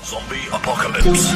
Zombie Apocalypse.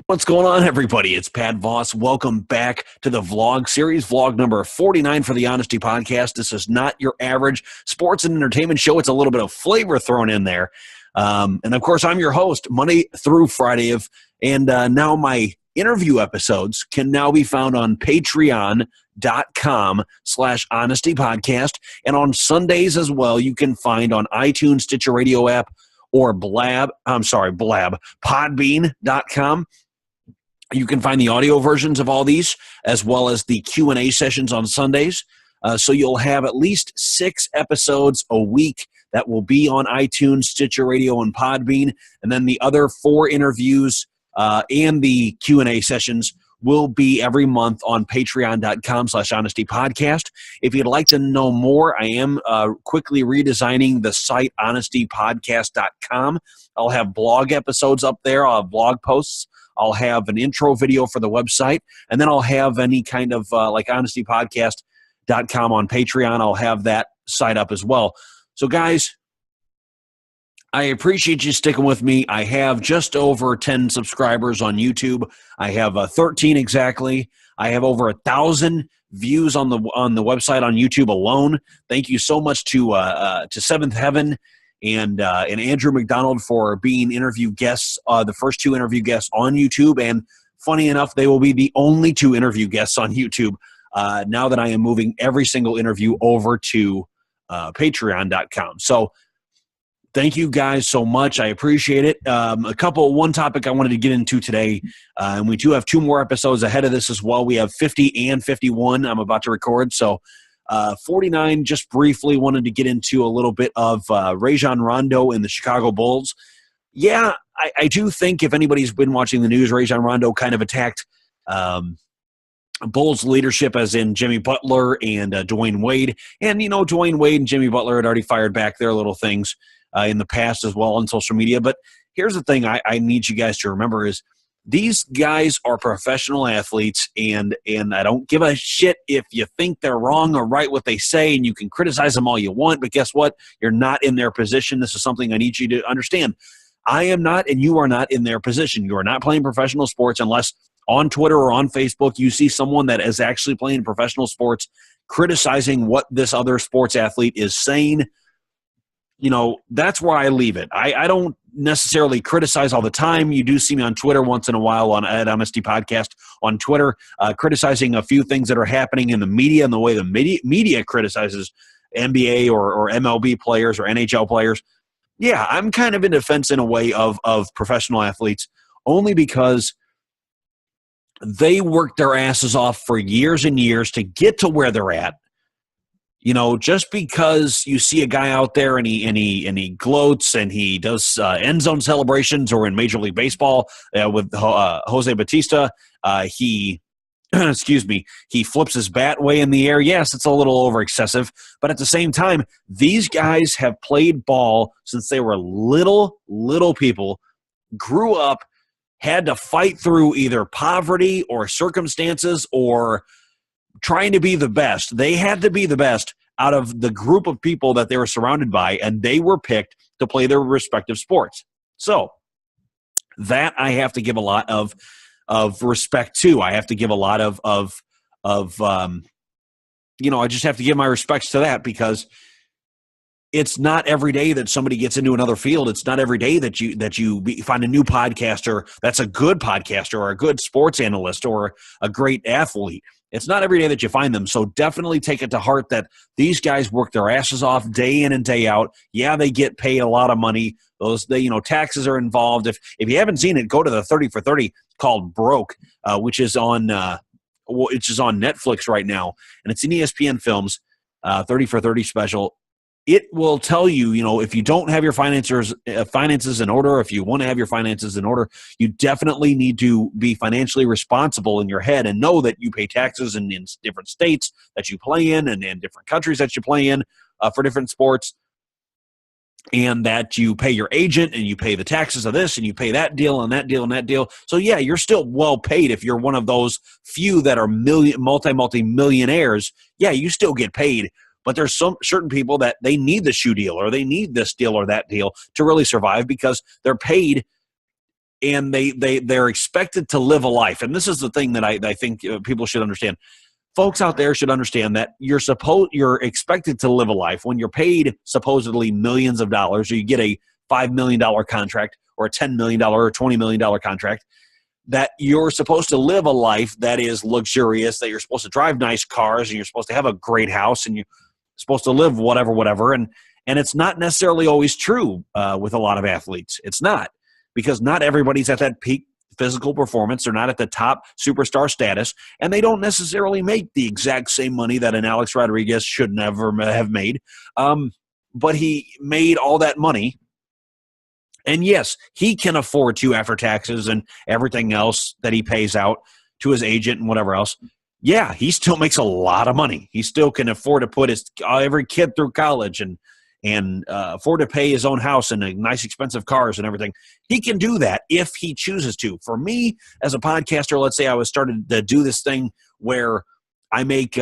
What's going on, everybody? It's Pat Voss. Welcome back to the vlog series, vlog number 49 for the Honesty Podcast. This is not your average sports and entertainment show. It's a little bit of flavor thrown in there. And, of course, I'm your host Monday through Friday. And now my interview episodes can now be found on patreon.com/honesty podcast. And on Sundays as well, you can find on iTunes, Stitcher Radio app, or Podbean.com. You can find the audio versions of all these, as well as the Q&A sessions on Sundays. So you'll have at least 6 episodes a week that will be on iTunes, Stitcher Radio, and Podbean. And then the other 4 interviews and the Q&A sessions will be every month on patreon.com/honesty podcast. If you'd like to know more, I am quickly redesigning the site honestypodcast.com. I'll have blog episodes up there. I'll have blog posts. I'll have an intro video for the website, and then I'll have any kind of like honestypodcast.com on Patreon. I'll have that site up as well. So, guys, I appreciate you sticking with me. I have just over 10 subscribers on YouTube. I have 13 exactly. I have over 1,000 views on the website on YouTube alone. Thank you so much to Seventh Heaven and Andrew McDonald for being interview guests, the first 2 interview guests on YouTube. And funny enough, they will be the only 2 interview guests on YouTube now that I am moving every single interview over to patreon.com. So thank you guys so much. I appreciate it. One topic I wanted to get into today, and we do have 2 more episodes ahead of this as well. We have 50 and 51 I'm about to record. So 49, just briefly wanted to get into a little bit of Rajon Rondo and the Chicago Bulls. Yeah, I do think if anybody's been watching the news, Rajon Rondo kind of attacked Bulls leadership, as in Jimmy Butler and Dwayne Wade. And, you know, Dwayne Wade and Jimmy Butler had already fired back their little things in the past as well on social media. But here's the thing I need you guys to remember is these guys are professional athletes, and I don't give a shit if you think they're wrong or right what they say, and you can criticize them all you want, but guess what? You're not in their position. This is something I need you to understand. I am not, and you are not in their position. You are not playing professional sports unless on Twitter or on Facebook you see someone that is actually playing professional sports criticizing what this other sports athlete is saying. You know, that's where I leave it. I don't necessarily criticize all the time. You do see me on Twitter once in a while at Honesty Podcast on Twitter, criticizing a few things that are happening in the media and the way the media criticizes NBA or MLB players or NHL players. Yeah, I'm kind of in defense in a way of professional athletes, only because they worked their asses off for years and years to get to where they're at. You know, just because you see a guy out there and he gloats and he does end zone celebrations, or in Major League Baseball with Jose Bautista, he flips his bat way in the air. Yes, it's a little over excessive, but at the same time, these guys have played ball since they were little people, grew up, had to fight through either poverty or circumstances or trying to be the best. They had to be the best out of the group of people that they were surrounded by, and they were picked to play their respective sports. So that I have to give a lot of respect to. I have to give a lot of I just have to give my respects to that, because it's not every day that somebody gets into another field. It's not every day that you find a new podcaster that's a good podcaster or a good sports analyst or a great athlete. It's not every day that you find them. So definitely take it to heart that these guys work their asses off day in and day out. Yeah, they get paid a lot of money. Taxes are involved. If you haven't seen it, go to the 30 for 30 called Broke, which is on Netflix right now, and it's in ESPN Films, 30 for 30 special. It will tell you, if you don't have your finances in order, if you want to have your finances in order, you definitely need to be financially responsible in your head and know that you pay taxes in different states that you play in and in different countries that you play in for different sports. and that you pay your agent and you pay the taxes of this and you pay that deal and that deal and that deal. So yeah, you're still well paid if you're one of those few that are multi-millionaires. Yeah, you still get paid. But there's some certain people that they need the shoe deal or they need this deal or that deal to really survive because they're paid and they're expected to live a life. And this is the thing that I think people should understand. Folks out there should understand that you're expected to live a life when you're paid supposedly millions of dollars, or you get a $5 million contract or a $10 million or $20 million contract, that you're supposed to live a life that is luxurious, that you're supposed to drive nice cars and you're supposed to have a great house and you're supposed to live whatever. And it's not necessarily always true with a lot of athletes. It's not, because not everybody's at that peak physical performance. They're not at the top superstar status, and they don't necessarily make the exact same money that an Alex Rodriguez should never have made. But he made all that money, and yes, he can afford to, after taxes and everything else that he pays out to his agent and whatever else. Yeah, he still makes a lot of money. He still can afford to put every kid through college and afford to pay his own house and nice expensive cars and everything. He can do that if he chooses to. For me, as a podcaster, let's say I was started to do this thing where I make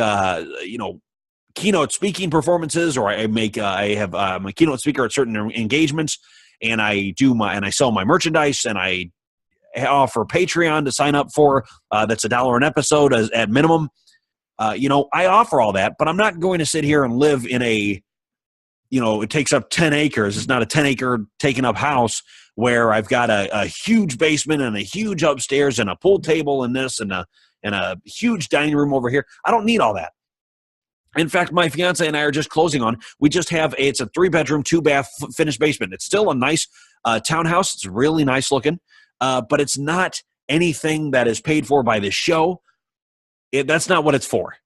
keynote speaking performances, or I'm a keynote speaker at certain engagements, and I sell my merchandise, and I offer Patreon to sign up for. That's $1 an episode at minimum. I offer all that, but I'm not going to sit here and live in it takes up 10 acres. It's not a 10-acre taken up house where I've got a huge basement and a huge upstairs and a pool table and this and a huge dining room over here. I don't need all that. In fact, my fiance and I are just closing on. We just have it's a 3-bedroom, 2-bath finished basement. It's still a nice townhouse. It's really nice looking, but it's not anything that is paid for by this show. That's not what it's for.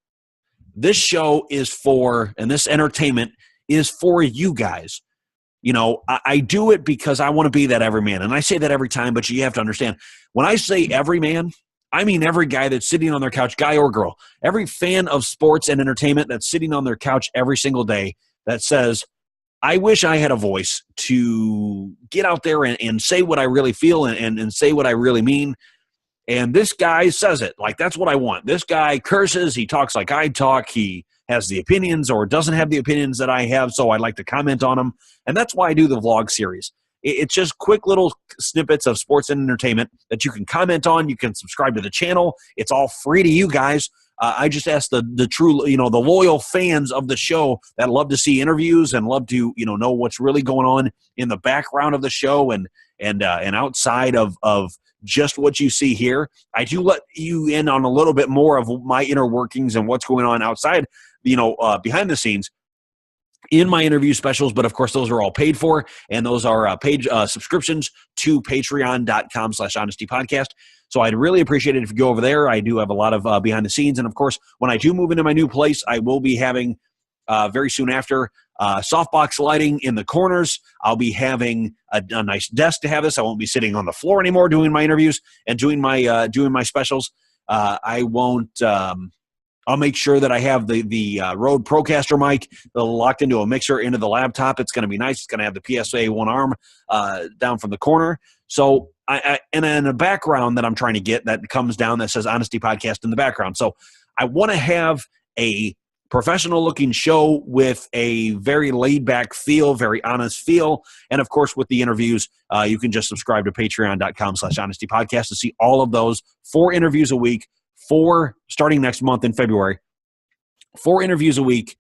This show is for, and this entertainment is for you guys. I do it because I want to be that everyman. And I say that every time, but you have to understand, when I say everyman, I mean every guy that's sitting on their couch, guy or girl, every fan of sports and entertainment that's sitting on their couch every single day that says, I wish I had a voice to get out there and say what I really feel and say what I really mean. And this guy says it. Like, that's what I want. This guy curses. He talks like I talk. He has the opinions or doesn't have the opinions that I have, so I'd like to comment on them. And that's why I do the vlog series. It's just quick little snippets of sports and entertainment that you can comment on. You can subscribe to the channel. It's all free to you guys. I just ask the true, the loyal fans of the show that love to see interviews and love to, know what's really going on in the background of the show and outside of just what you see here. I do let you in on a little bit more of my inner workings and what's going on outside, behind the scenes in my interview specials. But of course, those are all paid for, and those are paid subscriptions to patreon.com/honestypodcast. So I'd really appreciate it if you go over there. I do have a lot of behind the scenes. And of course, when I do move into my new place, I will be having very soon after softbox lighting in the corners. I'll be having a nice desk to have this. I won't be sitting on the floor anymore doing my interviews and doing my specials. I won't. I'll make sure that I have the Rode Procaster mic locked into a mixer into the laptop. It's going to be nice. It's going to have the PSA one arm down from the corner. So and in a background that I'm trying to get that comes down that says Honesty Podcast in the background. So I want to have a professional-looking show with a very laid-back feel, very honest feel. And, of course, with the interviews, you can just subscribe to patreon.com/honestypodcast to see all of those 4 interviews a week, starting next month in February, 4 interviews a month,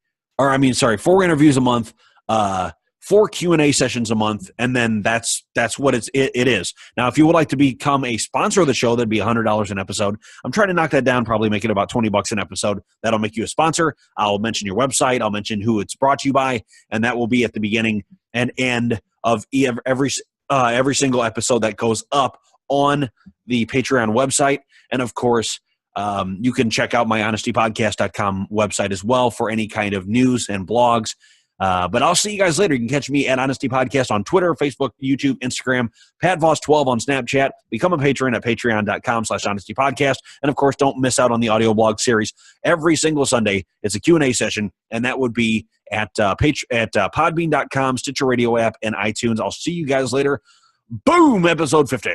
4 Q&A sessions a month, and then that's what it is. Now, if you would like to become a sponsor of the show, that'd be $100 an episode. I'm trying to knock that down, probably make it about $20 an episode. That'll make you a sponsor. I'll mention your website. I'll mention who it's brought to you by, and that will be at the beginning and end of every single episode that goes up on the Patreon website. And, of course, you can check out my honestypodcast.com website as well for any kind of news and blogs. But I'll see you guys later. You can catch me at Honesty Podcast on Twitter, Facebook, YouTube, Instagram, PatVoss12 on Snapchat. Become a patron at patreon.com/honestypodcast. And, of course, don't miss out on the audio blog series. Every single Sunday, it's a Q&A session, and that would be at podbean.com, Stitcher Radio app, and iTunes. I'll see you guys later. Boom, episode 50.